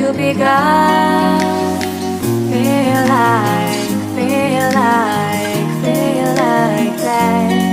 to be God. Feel like that. Feel like that.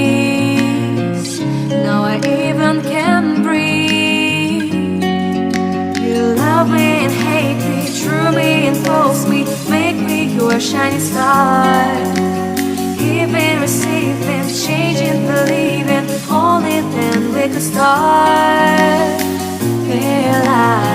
Police. Now I even can breathe. You love me and hate me, true me and false me, make me your shining star. Giving, receiving, changing, believing, only then we could start. Feel like